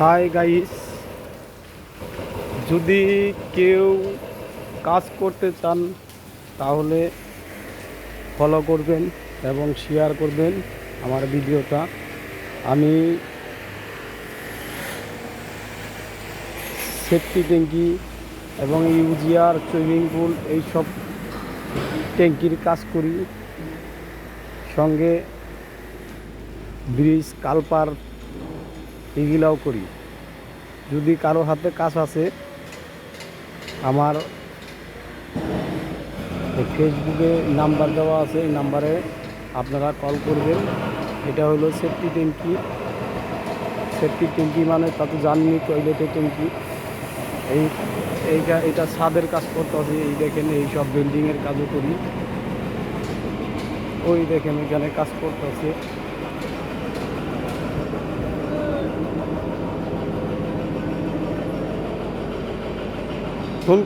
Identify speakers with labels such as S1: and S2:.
S1: Hi guys, যদি কেউ কাজ করতে চান তাহলে ফলো করবেন এবং শেয়ার করবেন আমার ভিডিওটা। আমি সেফটি ট্যাঙ্কি এবং ইউজিআর সুইমিং পুল এইসব ট্যাঙ্কির কাজ করি, সঙ্গে ব্রিজ কালপার এগুলাও করি। যদি কারো হাতে কাজ আছে, আমার ফেসবুকে নাম্বার দেওয়া আছে, এই নাম্বারে আপনারা কল করবেন। এটা হলো সেফটি ট্যাঙ্কি। সেফটি ট্যাঙ্কি মানে তা তো জাননি, টয়লেটের ট্যাঙ্কি। এটা ছাদের কাজ করতে হবে। এই দেখেন, এই সব বিল্ডিংয়ের কাজও করি। ওই দেখেন ওইখানে কাজ করতে আছে। কোন